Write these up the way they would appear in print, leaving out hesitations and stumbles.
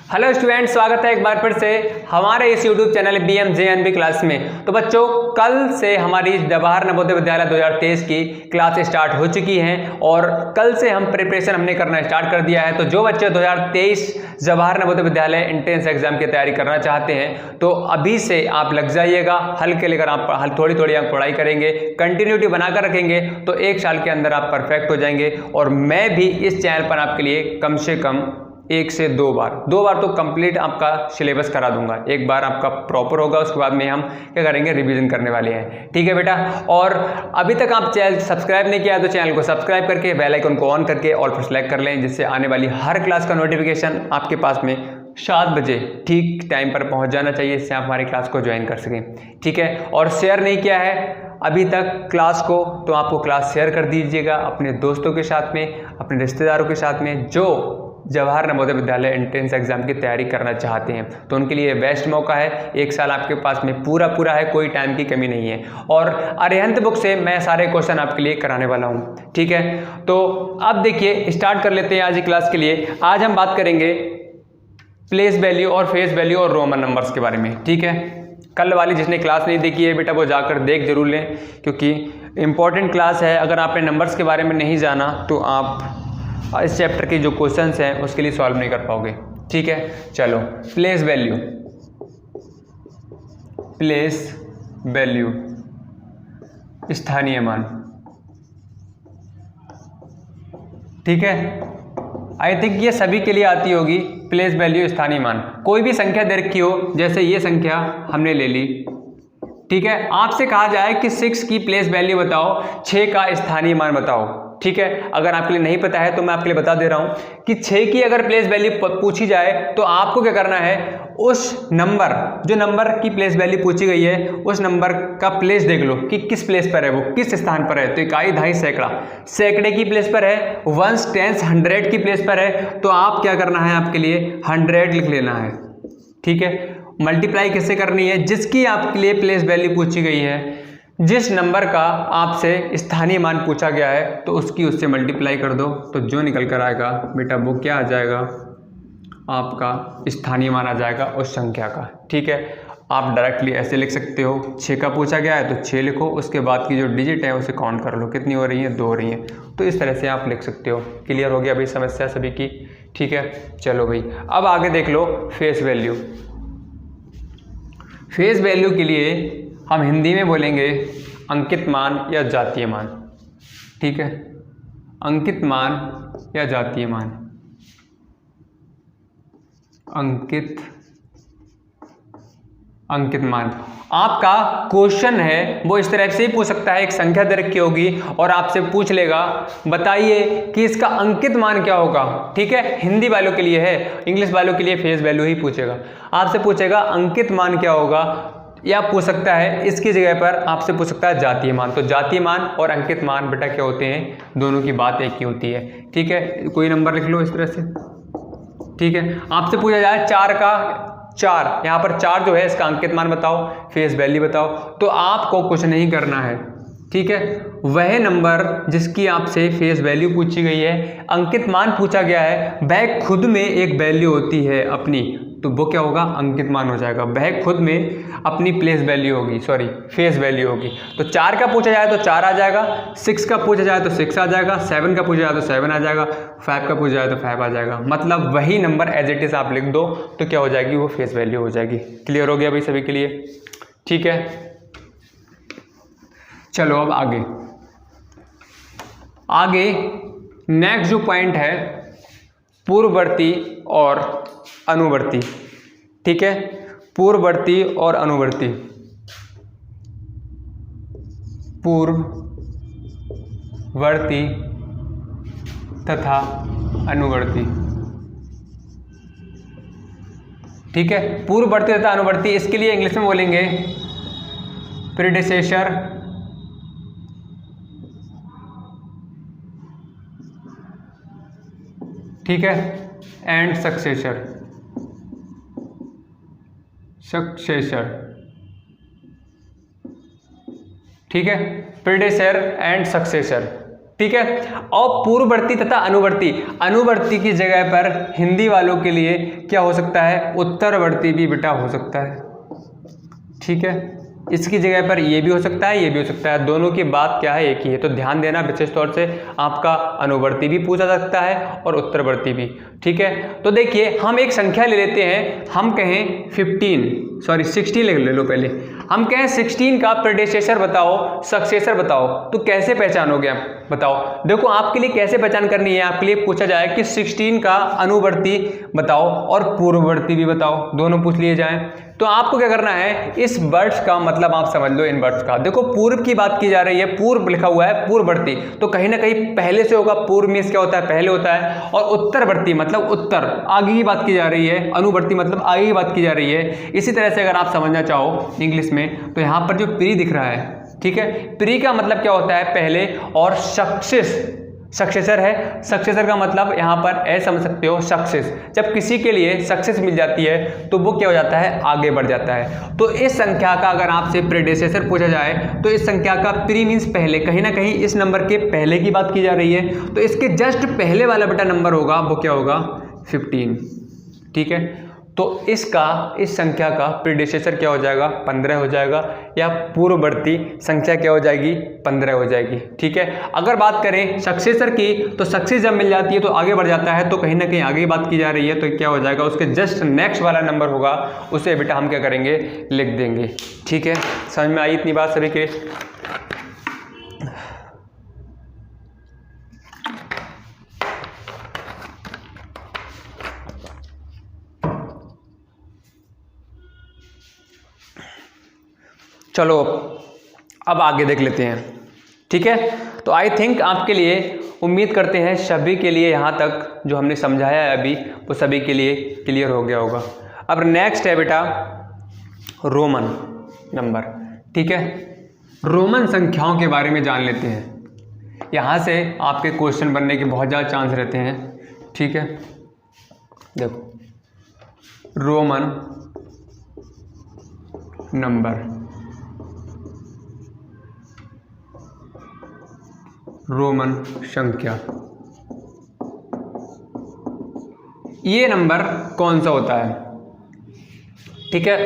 Hello student, स्वागत है एक बार फिर से हमारे इस यूट्यूब चैनल BMJNB क्लास में। तो बच्चों, कल से हमारी जवाहर नवोदय विद्यालय 2023 की क्लास स्टार्ट हो चुकी हैं और कल से हम प्रिपरेशन हमने करना स्टार्ट कर दिया है। तो जो बच्चे 2023 जवाहर नवोदय विद्यालय एंट्रेंस एग्जाम की तैयारी करना चाहते हैं तो अभी से आप लग जाइएगा। हल के लेकर आप थोड़ी थोड़ी आप पढ़ाई करेंगे, कंटिन्यूटी बनाकर रखेंगे तो एक साल के अंदर आप परफेक्ट हो जाएंगे। और मैं भी इस चैनल पर आपके लिए कम से कम 1 से 2 बार तो कंप्लीट आपका सिलेबस करा दूंगा। एक बार आपका प्रॉपर होगा, उसके बाद में हम क्या करेंगे, रिवीजन करने वाले हैं। ठीक है बेटा। और अभी तक आप चैनल सब्सक्राइब नहीं किया तो चैनल को सब्सक्राइब करके बेल आइकन को ऑन करके ऑल पर सेलेक्ट कर लें, जिससे आने वाली हर क्लास का नोटिफिकेशन आपके पास में 7 बजे ठीक टाइम पर पहुंच जाना चाहिए, इससे आप हमारी क्लास को ज्वाइन कर सकें। ठीक है। और शेयर नहीं किया है अभी तक क्लास को तो आपको क्लास शेयर कर दीजिएगा अपने दोस्तों के साथ में, अपने रिश्तेदारों के साथ में जो जवाहर नवोदय विद्यालय एंट्रेंस एग्जाम की तैयारी करना चाहते हैं। तो उनके लिए बेस्ट मौका है। एक साल आपके पास में पूरा है, कोई टाइम की कमी नहीं है। और अरिहंत बुक से मैं सारे क्वेश्चन आपके लिए कराने वाला हूं। ठीक है। तो अब देखिए, स्टार्ट कर लेते हैं आज की क्लास के लिए। आज हम बात करेंगे प्लेस वैल्यू और फेस वैल्यू और रोमन नंबर्स के बारे में। ठीक है। कल वाली जिसने क्लास नहीं देखी है बेटा वो जाकर देख जरूर लें, क्योंकि इंपॉर्टेंट क्लास है। अगर आपने नंबर्स के बारे में नहीं जाना तो आप इस चैप्टर के जो क्वेश्चंस हैं उसके लिए सॉल्व नहीं कर पाओगे। ठीक है। चलो, प्लेस वैल्यू स्थानीय मान। ठीक है। आई थिंक ये सभी के लिए आती होगी। प्लेस वैल्यू स्थानीय मान, कोई भी संख्या दे रखी हो, जैसे ये संख्या हमने ले ली। ठीक है। आपसे कहा जाए कि 6 की प्लेस वैल्यू बताओ, 6 का स्थानीय मान बताओ। ठीक है। अगर आपके लिए नहीं पता है तो मैं आपके लिए बता दे रहा हूं कि 6 की अगर प्लेस वैल्यू पूछी जाए तो आपको क्या करना है, उस नंबर, जो नंबर की प्लेस वैल्यू पूछी गई है उस नंबर का प्लेस देख लो कि किस प्लेस पर है, वो किस स्थान पर है। तो इकाई, दहाई, सैकड़ा, सैकड़े की प्लेस पर है, वंस, टेंस, 100 की प्लेस पर है। तो आप क्या करना है, आपके लिए 100 लिख लेना है। ठीक है। मल्टीप्लाई किससे करनी है, जिसकी आपके लिए प्लेस वैल्यू पूछी गई है, जिस नंबर का आपसे स्थानीय मान पूछा गया है तो उससे मल्टीप्लाई कर दो। तो जो निकल कर आएगा बेटा वो क्या आ जाएगा, आपका स्थानीय मान आ जाएगा उस संख्या का। ठीक है। आप डायरेक्टली ऐसे लिख सकते हो, 6 का पूछा गया है तो 6 लिखो, उसके बाद की जो डिजिट है उसे काउंट कर लो, कितनी हो रही है, 2 हो रही हैं। तो इस तरह से आप लिख सकते हो। क्लियर हो गया भाई समस्या सभी की। ठीक है। चलो भाई, अब आगे देख लो फेस वैल्यू। फेस वैल्यू के लिए हम हिंदी में बोलेंगे अंकित मान या जातीय मान। ठीक है। अंकित मान या जातीय मान। अंकित मान। आपका क्वेश्चन है वो इस तरह से ही पूछ सकता है, एक संख्या दे रखी होगी और आपसे पूछ लेगा बताइए कि इसका अंकित मान क्या होगा। ठीक है। हिंदी वालों के लिए है, इंग्लिश वालों के लिए फेस वैल्यू ही पूछेगा। आपसे पूछेगा अंकित मान क्या होगा, या पूछ सकता है इसकी जगह पर आपसे पूछ सकता है जातीय मान। तो जातीय मान और अंकित मान बेटा क्या होते हैं, दोनों की बात एक ही होती है। ठीक है। कोई नंबर लिख लो इस तरह से। ठीक है। आपसे पूछा जाए 4 का 4, यहाँ पर 4 जो है इसका अंकित मान बताओ, फेस वैल्यू बताओ, तो आपको कुछ नहीं करना है। ठीक है। वह नंबर जिसकी आपसे फेस वैल्यू पूछी गई है, अंकित मान पूछा गया है, वह खुद में एक वैल्यू होती है अपनी, तो वो क्या होगा, अंकित मान हो जाएगा। वह खुद में अपनी प्लेस वैल्यू होगी, सॉरी फेस वैल्यू होगी। तो 4 का पूछा जाए तो 4 आ जाएगा, 6 का पूछा जाए तो 6 आ जाएगा, 7 का पूछा जाए तो 7 आ जाएगा, 5 का पूछा जाए तो 5 आ जाएगा। मतलब वही नंबर एज इट इज आप लिख दो तो क्या हो जाएगी, वो फेस वैल्यू हो जाएगी। क्लियर हो गया भाई सभी के लिए। ठीक है। चलो अब आगे नेक्स्ट जो पॉइंट है, पूर्ववर्ती और अनुवर्ती। ठीक है। पूर्ववर्ती और अनुवर्ती। पूर्ववर्ती तथा अनुवर्ती। ठीक है। पूर्ववर्ती तथा अनुवर्ती, इसके लिए इंग्लिश में बोलेंगे प्रीडिसेसर ठीक है, एंड सक्सेसर। ठीक है। Predecessor and successor. ठीक है। और पूर्ववर्ती तथा अनुवर्ती, अनुवर्ती की जगह पर हिंदी वालों के लिए क्या हो सकता है, उत्तरवर्ती भी बेटा हो सकता है। ठीक है, इसकी जगह पर ये भी हो सकता है, ये भी हो सकता है, दोनों की बात क्या है, एक ही है। तो ध्यान देना विशेष तौर से, आपका अनुवर्ती भी पूछा जा सकता है और उत्तरवर्ती भी। ठीक है, तो देखिए हम एक संख्या ले लेते हैं, हम कहें 16 ले लो पहले। हम कहें 16 का प्रेडिसेसर बताओ, सक्सेसर बताओ, तो कैसे पहचानोगे आप बताओ। देखो आपके लिए कैसे पहचान करनी है, आपके लिए पूछा जाए कि 16 का अनुवर्ती बताओ और पूर्ववर्ती भी बताओ, दोनों पूछ लिए जाएं। तो आपको क्या करना है, इस वर्ड्स का मतलब आप समझ लो इन वर्ड्स का। देखो पूर्व की बात की जा रही है, पूर्व लिखा हुआ है, पूर्ववर्ती, तो कहीं ना कहीं पहले से होगा। पूर्व में क्या होता है, पहले होता है। और उत्तरवर्ती मतलब उत्तर, आगे की बात की जा रही है। अनुवर्ती मतलब आगे की बात की जा रही है। इसी तरह से अगर आप समझना चाहो इंग्लिश में, तो यहाँ पर जो प्री दिख रहा है, ठीक है, प्री का मतलब क्या होता है, पहले, और सक्सेसर है। सक्सेसर का मतलब यहाँ पर ऐसे समझ सकते हो, सक्सेस, जब किसी के लिए सक्सेस मिल जाती है तो वो क्या हो जाता है, आगे बढ़ जाता है। तो इस संख्या का अगर आपसे प्रेडिसेसर पूछा जाए तो इस संख्या का प्री मीन्स पहले, कहीं ना कहीं इस नंबर के पहले की बात की जा रही है। तो इसके जस्ट पहले वाला बेटा नंबर होगा, वो क्या होगा, 15। ठीक है, तो इस संख्या का प्रीडिसेसर क्या हो जाएगा, 15 हो जाएगा, या पूर्ववर्ती संख्या क्या हो जाएगी, 15 हो जाएगी। ठीक है, अगर बात करें सक्सेसर की, तो सक्सेस जब मिल जाती है तो आगे बढ़ जाता है, तो कहीं ना कहीं आगे की बात की जा रही है, तो क्या हो जाएगा, उसके जस्ट नेक्स्ट वाला नंबर होगा, उसे बेटा हम क्या करेंगे, लिख देंगे। ठीक है, समझ में आई इतनी बात सभी के। चलो अब आगे देख लेते हैं। ठीक है, तो आई थिंक आपके लिए, उम्मीद करते हैं सभी के लिए यहाँ तक जो हमने समझाया है अभी, वो सभी के लिए क्लियर हो गया होगा। अब नेक्स्ट है बेटा रोमन नंबर। ठीक है, रोमन संख्याओं के बारे में जान लेते हैं। यहाँ से आपके क्वेश्चन बनने के बहुत ज़्यादा चांस रहते हैं। ठीक है, देखो रोमन नंबर, रोमन संख्या, ये नंबर कौन सा होता है। ठीक है,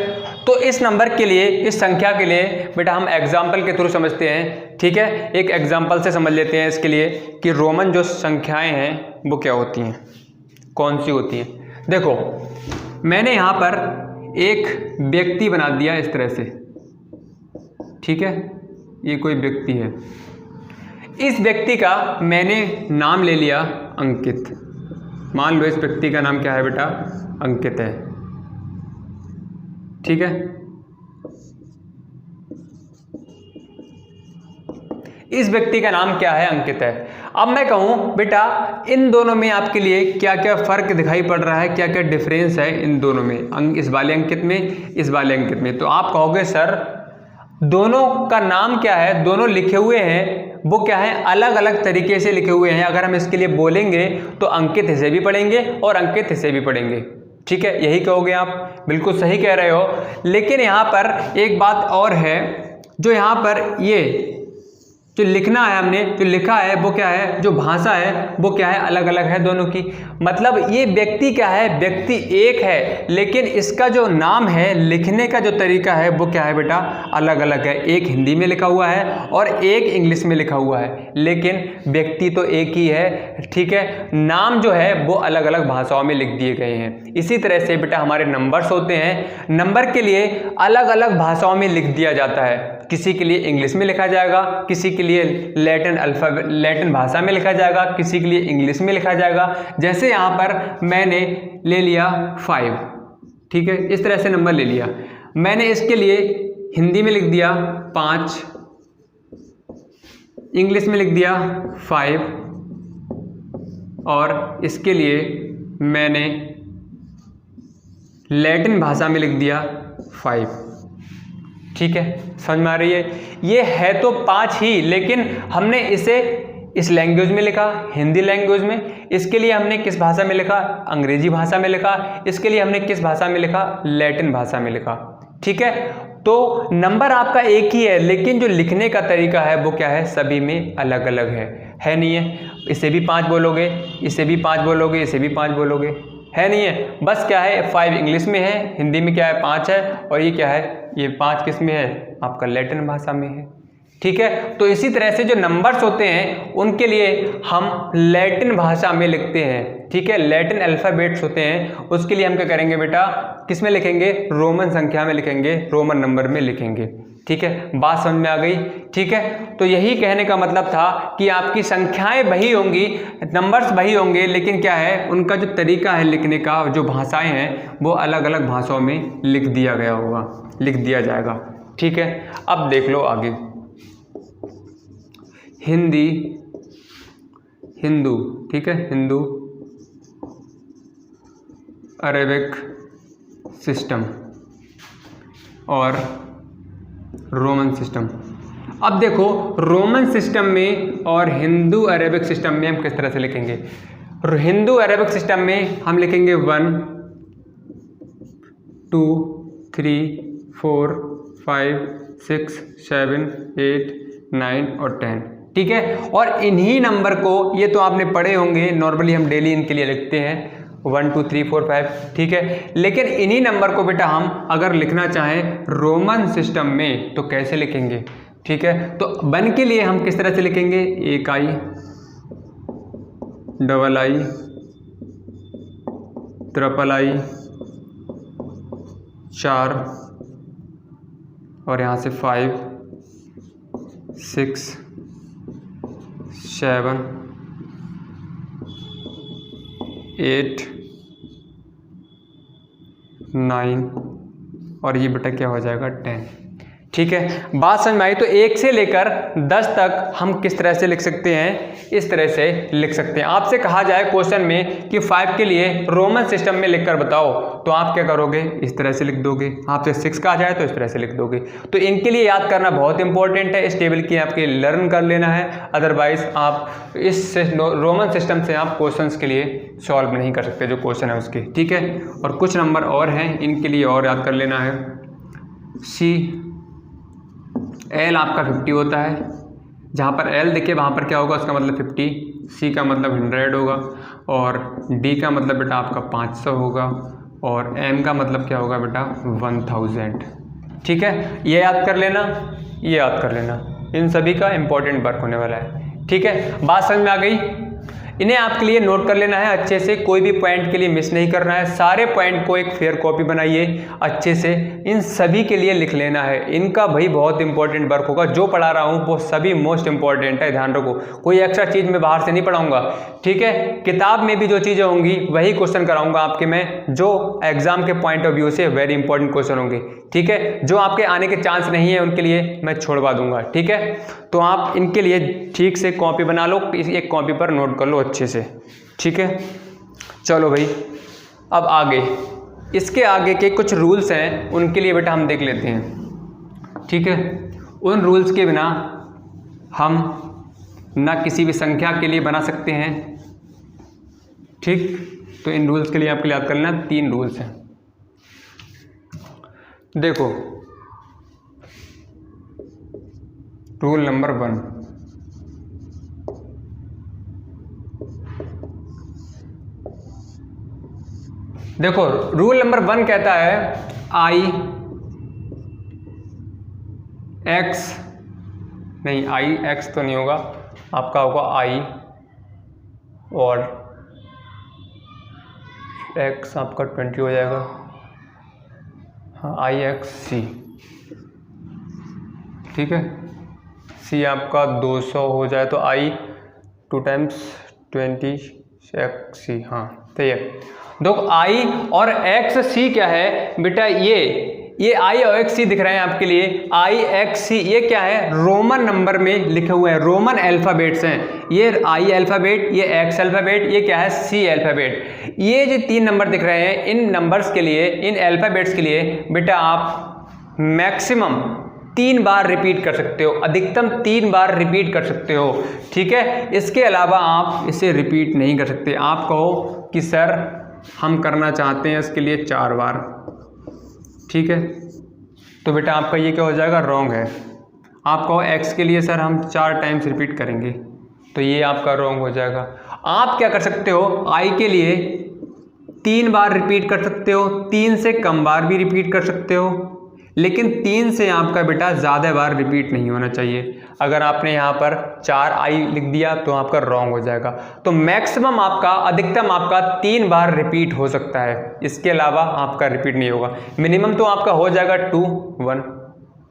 तो इस नंबर के लिए, इस संख्या के लिए बेटा हम एग्जाम्पल के थ्रू समझते हैं। ठीक है, एक एग्जाम्पल से समझ लेते हैं इसके लिए कि रोमन जो संख्याएं हैं वो क्या होती हैं, कौन सी होती हैं। देखो मैंने यहाँ पर एक व्यक्ति बना दिया इस तरह से। ठीक है, ये कोई व्यक्ति है, इस व्यक्ति का मैंने नाम ले लिया अंकित। मान लो इस व्यक्ति का नाम क्या है बेटा, अंकित है। ठीक है, इस व्यक्ति का नाम क्या है, अंकित है। अब मैं कहूं बेटा इन दोनों में आपके लिए क्या क्या फर्क दिखाई पड़ रहा है, क्या क्या डिफरेंस है इन दोनों में, इस वाले अंकित में, इस वाले अंकित में। तो आप कहोगे सर दोनों का नाम क्या है, दोनों लिखे हुए हैं वो क्या है, अलग अलग तरीके से लिखे हुए हैं। अगर हम इसके लिए बोलेंगे तो अंकित हिस्से भी पढ़ेंगे और अंकित हिस्से भी पढ़ेंगे। ठीक है, यही कहोगे आप, बिल्कुल सही कह रहे हो। लेकिन यहाँ पर एक बात और है, जो यहाँ पर ये जो लिखना है, हमने जो लिखा है वो क्या है, जो भाषा है वो क्या है, अलग अलग है दोनों की। मतलब ये व्यक्ति क्या है, व्यक्ति एक है, लेकिन इसका जो नाम है, लिखने का जो तरीका है वो क्या है बेटा, अलग अलग है। एक हिंदी में लिखा हुआ है और एक इंग्लिश में लिखा हुआ है, लेकिन व्यक्ति तो एक ही है। ठीक है, नाम जो है वो अलग अलग भाषाओं में लिख दिए गए हैं। इसी तरह से बेटा हमारे नंबर्स होते हैं, नंबर के लिए अलग अलग भाषाओं में लिख दिया जाता है। किसी के लिए इंग्लिश में लिखा जाएगा, किसी के लिए लैटिन भाषा में लिखा जाएगा, किसी के लिए इंग्लिश में लिखा जाएगा। जैसे यहाँ पर मैंने ले लिया 5, ठीक है, इस तरह से नंबर ले लिया। मैंने इसके लिए हिंदी में लिख दिया 5, इंग्लिश में लिख दिया 5, और इसके लिए मैंने लैटिन भाषा में लिख दिया 5। ठीक है, समझ में आ रही है। ये है तो 5 ही, लेकिन हमने इसे इस लैंग्वेज में लिखा, हिंदी लैंग्वेज में। इसके लिए हमने किस भाषा में लिखा, अंग्रेजी भाषा में लिखा। इसके लिए हमने किस भाषा में लिखा, लैटिन भाषा में लिखा। ठीक है। तो नंबर आपका एक ही है, लेकिन जो लिखने का तरीका है वो क्या है, सभी में अलग अलग है नहीं है। इसे भी 5 बोलोगे, इसे भी 5 बोलोगे, इसे भी 5 बोलोगे, है नहीं है। बस क्या है 5 इंग्लिश में है, हिंदी में क्या है 5 है, और ये क्या है, ये 5 किस में है, आपका लैटिन भाषा में है। ठीक है। तो इसी तरह से जो नंबर्स होते हैं उनके लिए हम लैटिन भाषा में लिखते हैं। ठीक है, लैटिन अल्फ़ाबेट्स होते हैं, उसके लिए हम क्या करेंगे बेटा, किस में लिखेंगे, रोमन संख्या में लिखेंगे, रोमन नंबर में लिखेंगे। ठीक है, बात समझ में आ गई। ठीक है, तो यही कहने का मतलब था कि आपकी संख्याएं वही होंगी, नंबर्स वही होंगे, लेकिन क्या है उनका जो तरीका है लिखने का, जो भाषाएं हैं वो अलग अलग भाषाओं में लिख दिया गया होगा, लिख दिया जाएगा। ठीक है, अब देख लो आगे, हिंदी, हिंदू, ठीक है, हिंदू, अरेबिक सिस्टम और रोमन सिस्टम। अब देखो रोमन सिस्टम में और हिंदू अरेबिक सिस्टम में हम किस तरह से लिखेंगे। हिंदू अरेबिक सिस्टम में हम लिखेंगे 1 2 3 4 5 6 7 8 9 और 10। ठीक है, और इन्हीं नंबर को, ये तो आपने पढ़े होंगे, नॉर्मली हम डेली इनके लिए लिखते हैं 1 2 3 4 5। ठीक है, लेकिन इन्हीं नंबर को बेटा हम अगर लिखना चाहें रोमन सिस्टम में तो कैसे लिखेंगे। ठीक है, तो 1 के लिए हम किस तरह से लिखेंगे, 1 I, double I, triple I, 4, और यहाँ से 5 6 7 8 9 और ये बेटा क्या हो जाएगा 10। ठीक है, बात समझ में आई। तो 1 से लेकर 10 तक हम किस तरह से लिख सकते हैं, इस तरह से लिख सकते हैं। आपसे कहा जाए क्वेश्चन में कि 5 के लिए रोमन सिस्टम में लिखकर बताओ, तो आप क्या करोगे, इस तरह से लिख दोगे। आपसे 6 का आ जाए तो इस तरह से लिख दोगे। तो इनके लिए याद करना बहुत इंपॉर्टेंट है, इस टेबल की आपके लर्न कर लेना है, अदरवाइज आप इस रोमन सिस्टम से आप क्वेश्चंस के लिए सॉल्व नहीं कर सकते जो क्वेश्चन है उसके। ठीक है, और कुछ नंबर और हैं, इनके लिए और याद कर लेना है। सी एल आपका 50 होता है, जहाँ पर एल दिखे वहाँ पर क्या होगा, उसका मतलब 50, सी का मतलब 100 होगा, और डी का मतलब बेटा आपका 500 होगा, और एम का मतलब क्या होगा बेटा 1000। ठीक है, ये याद कर लेना, ये याद कर लेना, इन सभी का इंपॉर्टेंट वर्क होने वाला है। ठीक है, बात समझ में आ गई। इन्हें आपके लिए नोट कर लेना है अच्छे से, कोई भी पॉइंट के लिए मिस नहीं करना है। सारे पॉइंट को एक फेयर कॉपी बनाइए अच्छे से, इन सभी के लिए लिख लेना है। इनका भाई बहुत इंपॉर्टेंट वर्क होगा, जो पढ़ा रहा हूँ वो सभी मोस्ट इंपॉर्टेंट है, ध्यान रखो। कोई एक्स्ट्रा चीज़ मैं बाहर से नहीं पढ़ाऊंगा। ठीक है, किताब में भी जो चीज़ें होंगी वही क्वेश्चन कराऊंगा आपके मैं, जो एग्जाम के पॉइंट ऑफ व्यू से वेरी इंपॉर्टेंट क्वेश्चन होंगे। ठीक है, जो आपके आने के चांस नहीं है उनके लिए मैं छोड़वा दूंगा। ठीक है, तो आप इनके लिए ठीक से कॉपी बना लो, एक कॉपी पर नोट कर लो अच्छे से। ठीक है, चलो भाई अब आगे, इसके आगे के कुछ रूल्स हैं, उनके लिए बेटा हम देख लेते हैं। ठीक है, उन रूल्स के बिना हम ना किसी भी संख्या के लिए बना सकते हैं। ठीक, तो इन रूल्स के लिए आपके लिए याद करना 3 रूल्स हैं। देखो, रूल नंबर 1, देखो रूल नंबर 1 कहता है आई एक्स, नहीं आई एक्स तो नहीं होगा, आपका होगा आई और एक्स आपका 20 हो जाएगा। हाँ, आई एक्स सी। ठीक है, सी आपका 200 हो जाए तो आई 2 टाइम्स 20 एक्स सी। हाँ, तो ये देखो आई और एक्स सी क्या है बेटा, ये आई और एक्स सी दिख रहे हैं आपके लिए। आई एक्स सी ये क्या है, रोमन नंबर में लिखे हुए हैं, रोमन अल्फ़ाबेट्स हैं। ये आई अल्फ़ाबेट, ये एक्स अल्फ़ाबेट, ये क्या है सी अल्फ़ाबेट। ये जो 3 नंबर दिख रहे हैं, इन नंबर्स के लिए, इन अल्फ़ाबेट्स के लिए बेटा आप मैक्सिमम 3 बार रिपीट कर सकते हो, अधिकतम 3 बार रिपीट कर सकते हो। ठीक है, इसके अलावा आप इसे रिपीट नहीं कर सकते। आप कहो कि सर हम करना चाहते हैं इसके लिए 4 बार। ठीक है, तो बेटा आपका ये क्या हो जाएगा, रॉन्ग है। आपको x के लिए सर हम 4 टाइम्स रिपीट करेंगे, तो ये आपका रॉन्ग हो जाएगा। आप क्या कर सकते हो, i के लिए 3 बार रिपीट कर सकते हो, 3 से कम बार भी रिपीट कर सकते हो, लेकिन 3 से आपका बेटा ज़्यादा बार रिपीट नहीं होना चाहिए। अगर आपने यहाँ पर 4i लिख दिया तो आपका रॉन्ग हो जाएगा। तो मैक्सिमम आपका, अधिकतम आपका 3 बार रिपीट हो सकता है, इसके अलावा आपका रिपीट नहीं होगा। मिनिमम तो आपका हो जाएगा 2 1,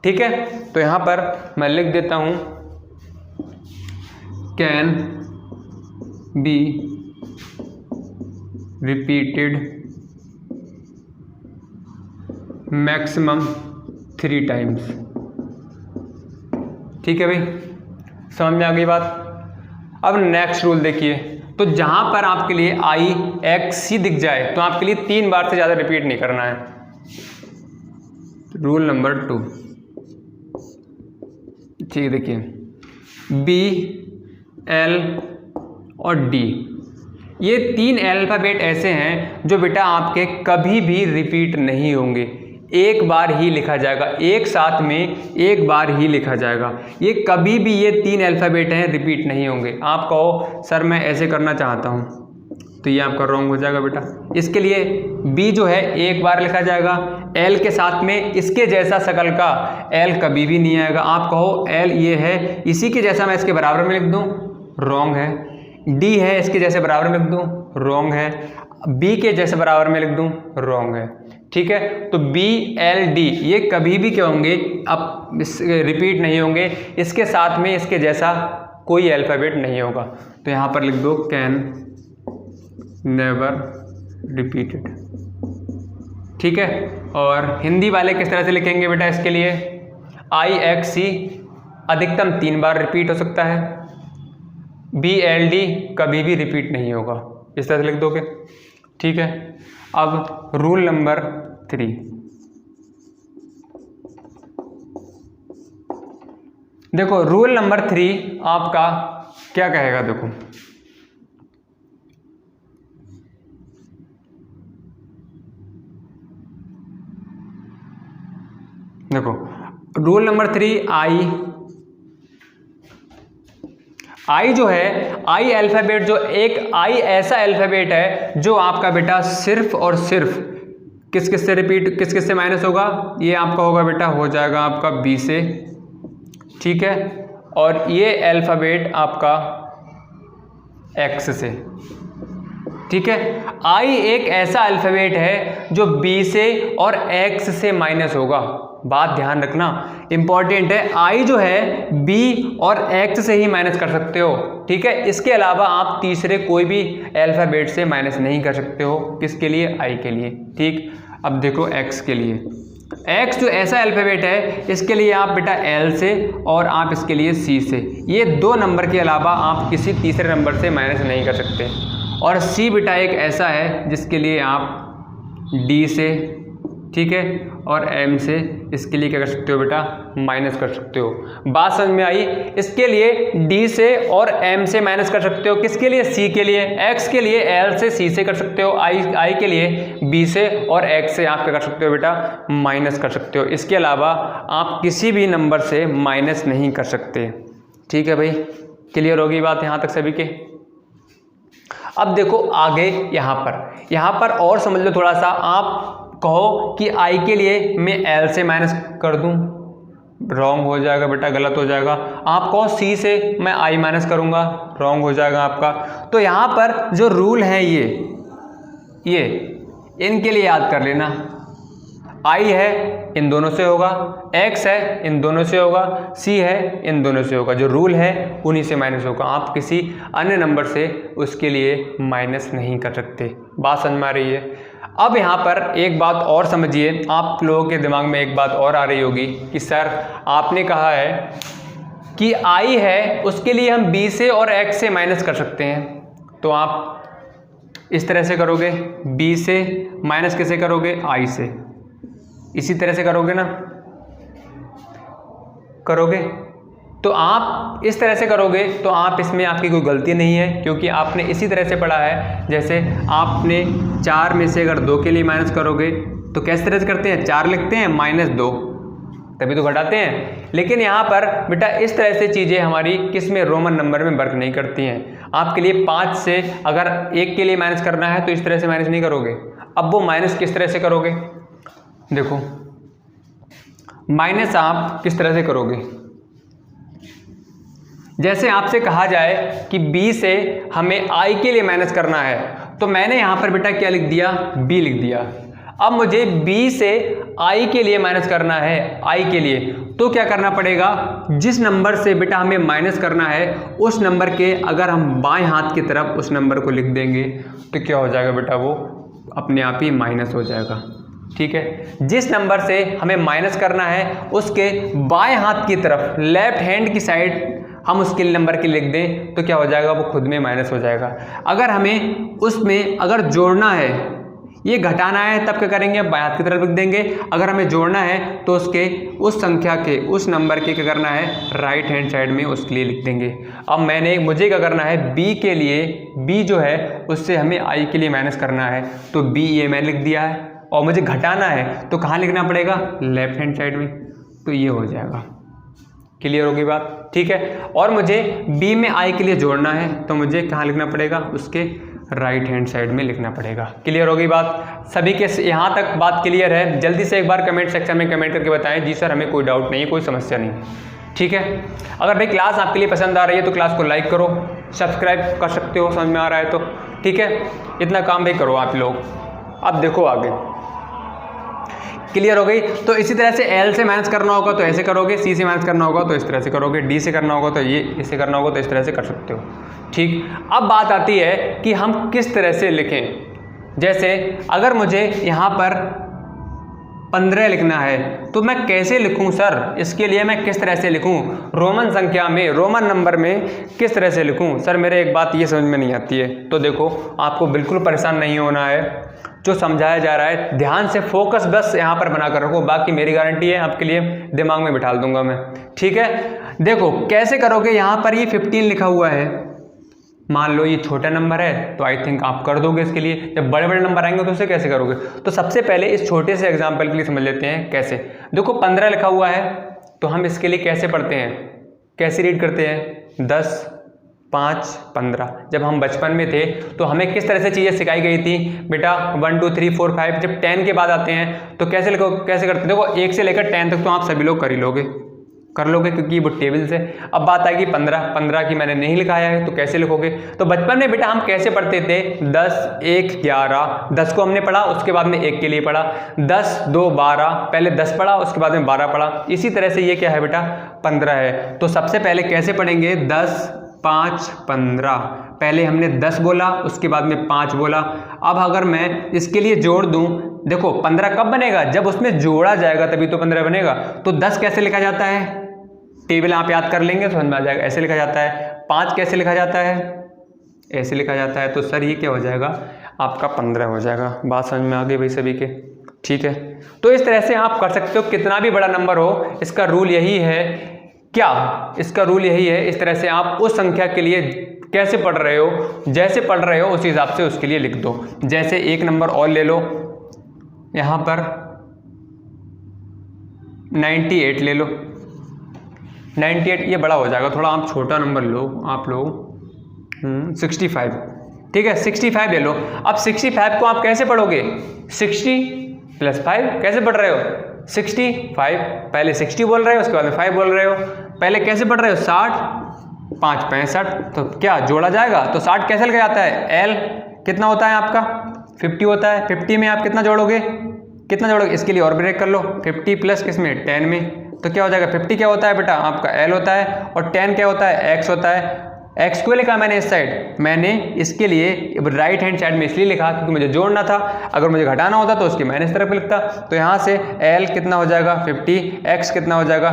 ठीक है। तो यहाँ पर मैं लिख देता हूँ can be repeated maximum 3 times. ठीक है भाई, समझ में आ गई बात। अब नेक्स्ट रूल देखिए, तो जहां पर आपके लिए i x ही दिख जाए तो आपके लिए 3 बार से ज़्यादा रिपीट नहीं करना है। रूल नंबर 2, ठीक है, देखिए b l और d, ये 3 अल्फ़ाबेट ऐसे हैं जो बेटा आपके कभी भी रिपीट नहीं होंगे, एक बार ही लिखा जाएगा, एक साथ में एक बार ही लिखा जाएगा। ये कभी भी, ये 3 अल्फ़ाबेट हैं, रिपीट नहीं होंगे। आप कहो सर मैं ऐसे करना चाहता हूँ, तो ये आपका रॉन्ग हो जाएगा बेटा। इसके लिए B जो है एक बार लिखा जाएगा, L के साथ में इसके जैसा शकल का L कभी भी नहीं आएगा। आप कहो L ये है, इसी के जैसा मैं इसके बराबर में लिख दूँ, रॉन्ग है। D है, इसके जैसे बराबर में लिख दूँ, रॉन्ग है। B के जैसे बराबर में लिख दूँ, रॉन्ग है। ठीक है, तो B L D ये कभी भी क्या होंगे, अब रिपीट नहीं होंगे, इसके साथ में इसके जैसा कोई अल्फ़ाबेट नहीं होगा। तो यहाँ पर लिख दो कैन नेवर रिपीटेड। ठीक है, और हिंदी वाले किस तरह से लिखेंगे बेटा, इसके लिए I X C अधिकतम 3 बार रिपीट हो सकता है, B L D कभी भी रिपीट नहीं होगा, इस तरह से लिख दोगे। ठीक है, अब रूल नंबर 3, देखो रूल नंबर 3 आपका क्या कहेगा, देखो रूल नंबर 3 आई जो है, आई अल्फ़ाबेट जो एक आई ऐसा अल्फ़ाबेट है जो आपका बेटा सिर्फ और सिर्फ किस किस से रिपीट, किस किस से माइनस होगा, ये आपका होगा बेटा, हो जाएगा आपका बी से। ठीक है, और ये अल्फ़ाबेट आपका एक्स से। ठीक है, आई एक ऐसा अल्फ़ाबेट है जो बी से और एक्स से माइनस होगा। बात ध्यान रखना, इंपॉर्टेंट है। आई जो है बी और एक्स से ही माइनस कर सकते हो। ठीक है, इसके अलावा आप तीसरे कोई भी अल्फ़ाबेट से माइनस नहीं कर सकते हो। किसके लिए, आई के लिए। ठीक, अब देखो एक्स के लिए, एक्स जो ऐसा अल्फ़ाबेट है इसके लिए आप बेटा एल से और आप इसके लिए सी से, ये 2 नंबर के अलावा आप किसी तीसरे नंबर से माइनस नहीं कर सकते। और सी बेटा एक ऐसा है जिसके लिए आप डी से, ठीक है, और एम से इसके लिए क्या कर सकते हो बेटा, माइनस कर सकते हो। बात समझ में आई। इसके लिए डी से और एम से माइनस कर सकते हो, किसके लिए, सी के लिए। एक्स के लिए एल से सी से कर सकते हो, आई के लिए बी से और एक्स से आप क्या कर सकते हो बेटा, माइनस कर सकते हो। इसके अलावा आप किसी भी नंबर से माइनस नहीं कर सकते। ठीक है भाई, क्लियर होगी बात यहाँ तक सभी के। अब देखो आगे यहाँ पर और समझ लो थोड़ा सा। आप कहो कि आई के लिए मैं एल से माइनस कर दूं, रॉन्ग हो जाएगा बेटा, गलत हो जाएगा। आप कहो सी से मैं आई माइनस करूंगा, रॉन्ग हो जाएगा आपका। तो यहाँ पर जो रूल है ये इनके लिए याद कर लेना। आई है इन दोनों से होगा, एक्स है इन दोनों से होगा, सी है इन दोनों से होगा। जो रूल है उन्हीं से माइनस होगा, आप किसी अन्य नंबर से उसके लिए माइनस नहीं कर सकते। बात समझ में आ रही है। अब यहाँ पर एक बात और समझिए, आप लोगों के दिमाग में एक बात और आ रही होगी कि सर आपने कहा है कि आई है उसके लिए हम बी से और एक्स से माइनस कर सकते हैं, तो आप इस तरह से करोगे, बी से माइनस कैसे करोगे, आई से, इसी तरह से करोगे ना, करोगे। तो आप इस तरह से करोगे तो आप इसमें आपकी कोई गलती नहीं है, क्योंकि आपने इसी तरह से पढ़ा है। जैसे आपने 4 में से अगर 2 के लिए माइनस करोगे तो कैसे तरह से करते हैं, 4 लिखते हैं -2, तभी तो घटाते हैं। लेकिन यहाँ पर बेटा इस तरह से चीज़ें हमारी किस में, रोमन नंबर में वर्क नहीं करती हैं। आपके लिए 5 से अगर 1 के लिए माइनस करना है तो इस तरह से माइनस नहीं करोगे। अब वो माइनस किस तरह से करोगे, देखो माइनस आप किस तरह से करोगे, जैसे आपसे कहा जाए कि b से हमें i के लिए माइनस करना है, तो मैंने यहाँ पर बेटा क्या लिख दिया, b लिख दिया। अब मुझे b से i के लिए माइनस करना है, i के लिए, तो क्या करना पड़ेगा, जिस नंबर से बेटा हमें माइनस करना है उस नंबर के अगर हम बाएं हाथ की तरफ उस नंबर को लिख देंगे तो क्या हो जाएगा बेटा, वो अपने आप ही माइनस हो जाएगा। ठीक है, जिस नंबर से हमें माइनस करना है उसके बाएं हाथ की तरफ, लेफ्ट हैंड की साइड हम उसके नंबर के लिख दें तो क्या हो जाएगा, वो खुद में माइनस हो जाएगा। अगर हमें उसमें अगर जोड़ना है, ये घटाना है, तब क्या करेंगे, बाएं हाथ की तरफ लिख देंगे। अगर हमें जोड़ना है तो उसके उस संख्या के उस नंबर के क्या करना है, राइट हैंड साइड में उसके लिए लिख देंगे। अब मुझे क्या करना है, b के लिए, b जो है उससे हमें i के लिए माइनस करना है, तो b ये मैंने लिख दिया है। और मुझे घटाना है तो कहाँ लिखना पड़ेगा, लेफ्ट हैंड साइड में, तो ये हो जाएगा। क्लियर होगी बात, ठीक है। और मुझे b में i के लिए जोड़ना है तो मुझे कहाँ लिखना पड़ेगा, उसके राइट हैंड साइड में लिखना पड़ेगा। क्लियर होगी बात, सभी के यहाँ तक बात क्लियर है? जल्दी से एक बार कमेंट सेक्शन में कमेंट करके बताएं, जी सर हमें कोई डाउट नहीं है, कोई समस्या नहीं है। ठीक है, अगर भाई क्लास आपके लिए पसंद आ रही है तो क्लास को लाइक करो, सब्सक्राइब कर सकते हो, समझ में आ रहा है तो। ठीक है, इतना काम भाई करो आप लोग। अब देखो आगे, क्लियर हो गई। तो इसी तरह से L से माइनस करना होगा तो ऐसे करोगे, C से माइनस करना होगा तो इस तरह से करोगे, D से करना होगा तो ये इसे करना होगा तो इस तरह से कर सकते हो। ठीक, अब बात आती है कि हम किस तरह से लिखें। जैसे अगर मुझे यहाँ पर 15 लिखना है तो मैं कैसे लिखूं सर, इसके लिए मैं किस तरह से लिखूं, रोमन संख्या में, रोमन नंबर में किस तरह से लिखूं सर, मेरे एक बात ये समझ में नहीं आती है। तो देखो आपको बिल्कुल परेशान नहीं होना है, जो समझाया जा रहा है ध्यान से फोकस बस यहाँ पर बना कर रखो, बाकी मेरी गारंटी है आपके लिए दिमाग में बिठा दूंगा मैं। ठीक है, देखो कैसे करोगे, यहाँ पर ये 15 लिखा हुआ है, मान लो ये छोटा नंबर है तो आई थिंक आप कर दोगे इसके लिए। जब बड़े बड़े नंबर आएंगे तो उसे कैसे करोगे, तो सबसे पहले इस छोटे से एग्जाम्पल के लिए समझ लेते हैं कैसे। देखो 15 लिखा हुआ है तो हम इसके लिए कैसे पढ़ते हैं, कैसे रीड करते हैं, 10, 5, 15। जब हम बचपन में थे तो हमें किस तरह से चीज़ें सिखाई गई थी बेटा, 1 2 3 4 5। जब 10 के बाद आते हैं तो कैसे लिखो, कैसे करते हैं, देखो 1 से लेकर 10 तक तो आप सभी लोग कर लोगे क्योंकि वो टेबल से। अब बात आएगी 15 की मैंने नहीं लिखाया है तो कैसे लिखोगे। तो बचपन में बेटा हम कैसे पढ़ते थे, 10 1 11, 10 को हमने पढ़ा उसके बाद में 1 के लिए पढ़ा, 10 2 12, पहले 10 पढ़ा उसके बाद में 12 पढ़ा। इसी तरह से ये क्या है बेटा, 15 है। तो सबसे पहले कैसे पढ़ेंगे, 10 5 15, पहले हमने 10 बोला उसके बाद में 5 बोला। अब अगर मैं इसके लिए जोड़ दूं, देखो 15 कब बनेगा, जब उसमें जोड़ा जाएगा तभी तो 15 बनेगा। तो 10 कैसे लिखा जाता है, टेबल आप याद कर लेंगे समझ में आ जाएगा, ऐसे लिखा जाता है। 5 कैसे लिखा जाता है, ऐसे लिखा जाता है। तो सर ये क्या हो जाएगा, आपका 15 हो जाएगा। बात समझ में आ गई भाई सभी के, ठीक है। तो इस तरह से आप कर सकते हो, कितना भी बड़ा नंबर हो, इसका रूल यही है, क्या इसका रूल यही है। इस तरह से आप उस संख्या के लिए कैसे पढ़ रहे हो, जैसे पढ़ रहे हो उस हिसाब से उसके लिए लिख दो। जैसे एक नंबर और ले लो, यहाँ पर 98 ले लो, 98 ये बड़ा हो जाएगा थोड़ा, आप छोटा नंबर लो आप लोग, 65, ठीक है 65 ले लो। अब 65 को आप कैसे पढ़ोगे, 60 + 5 कैसे पढ़ रहे हो, 65, पहले 60 बोल रहे हो उसके बाद में 5 बोल रहे हो। पहले कैसे पढ़ रहे हो, 60 5 65, तो क्या जोड़ा जाएगा। तो 60 कैसे लिखा जाता है, L कितना होता है आपका 50 होता है। 50 में आप कितना जोड़ोगे, इसके लिए और ब्रेक कर लो, 50 प्लस किसमें 10 में, तो क्या हो जाएगा 50 क्या होता है बेटा आपका L होता है, और 10 क्या होता है X होता है। X क्यों लिखा मैंने इस साइड, मैंने इसके लिए राइट हैंड साइड में इसलिए लिखा क्योंकि मुझे जोड़ना था, अगर मुझे घटाना होता तो उसकी मैंने इस तरफ लिखता। तो यहाँ से L कितना हो जाएगा 50, X कितना हो जाएगा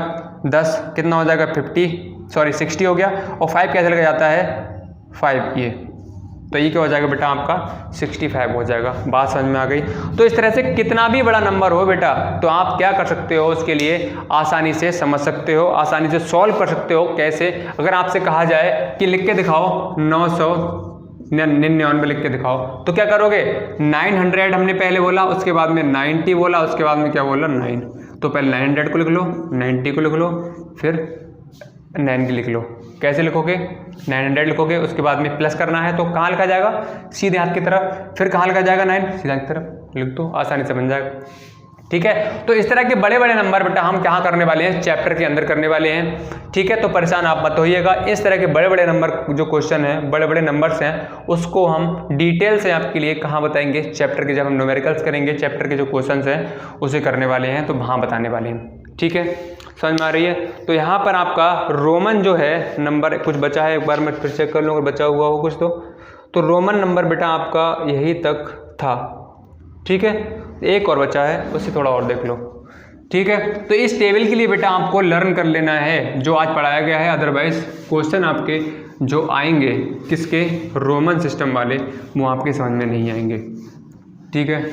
10, कितना हो जाएगा 60 हो गया, और 5 कैसे लिखा जाता है 5 ये, तो ये क्या हो जाएगा बेटा आपका 65 हो जाएगा। बात समझ में आ गई। तो इस तरह से कितना भी बड़ा नंबर हो बेटा तो आप क्या कर सकते हो, उसके लिए आसानी से समझ सकते हो, आसानी से सॉल्व कर सकते हो। कैसे, अगर आपसे कहा जाए कि लिख के दिखाओ 999 लिख के दिखाओ, तो क्या करोगे, 900 हमने पहले बोला, उसके बाद में 90 बोला, उसके बाद में क्या बोला 9, तो पहले 900 को लिख लो, 90 को लिख लो, फिर 9 की लिख लो। कैसे लिखोगे? 900 लिखोगे, उसके बाद में प्लस करना है तो कहाँ लिखा जाएगा? सीधे हाथ की तरफ। फिर कहाँ लिखा जाएगा? 9 सीधे हाथ की तरफ लिख दो, आसानी से बन जाएगा। ठीक है, तो इस तरह के बड़े बड़े नंबर बेटा हम कहाँ करने वाले हैं? चैप्टर के अंदर करने वाले हैं। ठीक है, तो परेशान आप मत होइएगा। इस तरह के बड़े बड़े नंबर जो क्वेश्चन हैं, बड़े बड़े नंबर्स हैं, उसको हम डिटेल से आपके लिए कहाँ बताएंगे? चैप्टर के, जब हम न्यूमेरिकल्स करेंगे, चैप्टर के जो क्वेश्चन हैं उसे करने वाले हैं, तो वहाँ बताने वाले हैं। ठीक है, समझ में आ रही है? तो यहाँ पर आपका रोमन जो है नंबर कुछ बचा है, एक बार मैं फिर चेक कर लूँ अगर बचा हुआ हो कुछ तो रोमन नंबर बेटा आपका यही तक था। ठीक है, एक और बचा है, उससे थोड़ा और देख लो। ठीक है, तो इस टेबल के लिए बेटा आपको लर्न कर लेना है जो आज पढ़ाया गया है, अदरवाइज क्वेश्चन आपके जो आएंगे किसके? रोमन सिस्टम वाले, वो आपके समझ में नहीं आएंगे। ठीक है,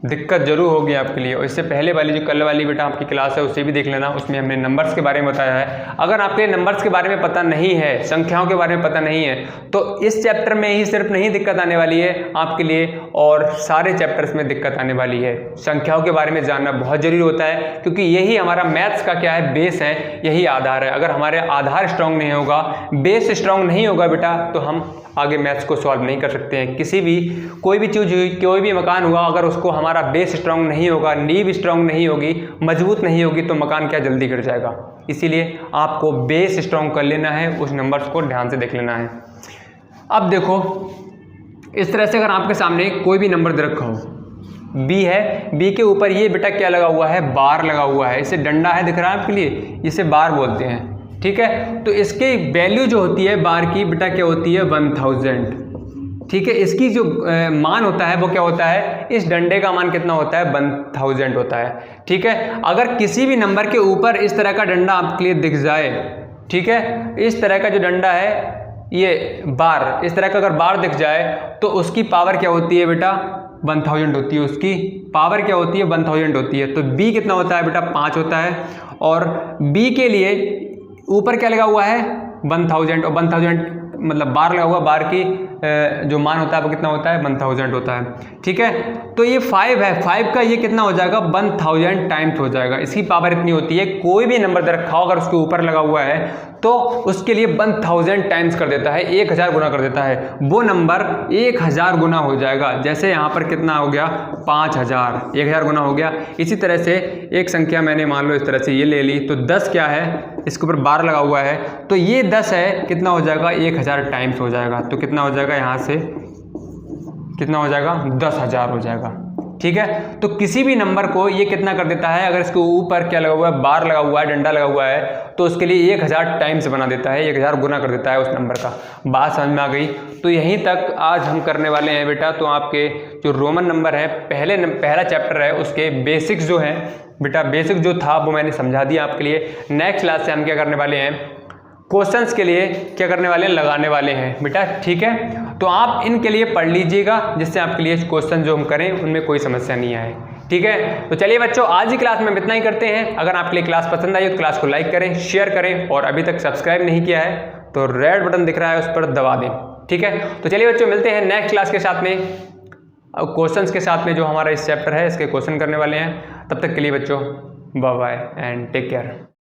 दिक्कत जरूर होगी आपके लिए। और इससे पहले वाली जो कल वाली बेटा आपकी क्लास है उसे भी देख लेना, उसमें हमने नंबर्स के बारे में बताया है। अगर आपके नंबर्स के बारे में पता नहीं है, संख्याओं के बारे में पता नहीं है, तो इस चैप्टर में ही सिर्फ नहीं दिक्कत आने वाली है आपके लिए, और सारे चैप्टर्स में दिक्कत आने वाली है। संख्याओं के बारे में जानना बहुत जरूरी होता है, क्योंकि यही हमारा मैथ्स का क्या है? बेस है, यही आधार है। अगर हमारे आधार स्ट्रांग नहीं होगा, बेस स्ट्रांग नहीं होगा बेटा, तो हम आगे मैथ्स को सॉल्व नहीं कर सकते हैं। किसी भी कोई भी चीज़ हुई, कोई भी मकान हुआ, अगर उसको हमारा बेस स्ट्रांग नहीं होगा, नींव स्ट्रांग नहीं होगी, मजबूत नहीं होगी, तो मकान क्या जल्दी गिर जाएगा। इसीलिए आपको बेस स्ट्रांग कर लेना है, उस नंबर्स को ध्यान से देख लेना है। अब देखो, इस तरह से अगर आपके सामने कोई भी नंबर दे रखा हो, बी है, बी के ऊपर ये बेटा क्या लगा हुआ है? बार लगा हुआ है। इसे डंडा है, दिख रहा है आपके लिए, इसे बार बोलते हैं। ठीक है, तो इसकी वैल्यू जो होती है बार की बेटा क्या होती है? 1000। ठीक है, इसकी जो मान होता है वो क्या होता है? इस डंडे का मान कितना होता है? 1000 होता है। ठीक है, अगर किसी भी नंबर के ऊपर इस तरह का डंडा आपके लिए दिख जाए, ठीक है, इस तरह का जो डंडा है, ये बार, इस तरह का अगर बार दिख जाए, तो उसकी पावर क्या होती है बेटा? 1000 होती है। उसकी पावर क्या होती है? 1000 होती है। तो बी कितना होता है बेटा? 5 होता है। और बी के लिए ऊपर क्या लगा हुआ है? 1000, और 1000 मतलब बार लगा हुआ, बार की जो मान होता है वो कितना होता है? 1000 होता है। ठीक है, तो ये 5 है, 5 का ये कितना हो जाएगा? 1000 टाइम्स हो जाएगा। इसकी पावर इतनी होती है, कोई भी नंबर दे रखा हो अगर उसके ऊपर लगा हुआ है तो उसके लिए 1000 टाइम्स कर देता है, 1000 गुना कर देता है। वो नंबर 1000 गुना हो जाएगा। जैसे यहाँ पर कितना हो गया? 5000, 1000 गुना हो गया। इसी तरह से एक संख्या मैंने मान लो इस तरह से ये ले ली, तो 10 क्या है? इसके ऊपर बार लगा हुआ है, तो ये 10 है, कितना हो जाएगा? 1000 टाइम्स हो जाएगा। तो कितना हो जाएगा? यहाँ से कितना हो जाएगा? 10,000 हो जाएगा। ठीक है, तो किसी भी नंबर को ये कितना कर देता है? अगर इसके ऊपर क्या लगा हुआ है? बार लगा हुआ है, डंडा लगा हुआ है, तो उसके लिए 1000 टाइम्स बना देता है, 1000 गुना कर देता है उस नंबर का। बात समझ में आ गई? तो यहीं तक आज हम करने वाले हैं बेटा। तो आपके जो रोमन नंबर है, पहला चैप्टर है, उसके बेसिक्स जो है बेटा, बेसिक जो था वो मैंने समझा दिया आपके लिए। नेक्स्ट क्लास से हम क्या करने वाले हैं? क्वेश्चंस के लिए क्या करने वाले हैं? लगाने वाले हैं बेटा। ठीक है, तो आप इनके लिए पढ़ लीजिएगा, जिससे आपके लिए क्वेश्चन जो हम करें उनमें कोई समस्या नहीं आए। ठीक है, तो चलिए बच्चों, आज की क्लास में हम इतना ही करते हैं। अगर आपके लिए क्लास पसंद आई तो क्लास को लाइक करें, शेयर करें, और अभी तक सब्सक्राइब नहीं किया है तो रेड बटन दिख रहा है, उस पर दबा दें। ठीक है, तो चलिए बच्चों, मिलते हैं नेक्स्ट क्लास के साथ में, क्वेश्चंस के साथ में, जो हमारा इस चैप्टर है इसके क्वेश्चन करने वाले हैं। तब तक के लिए बच्चों, bye bye and take care.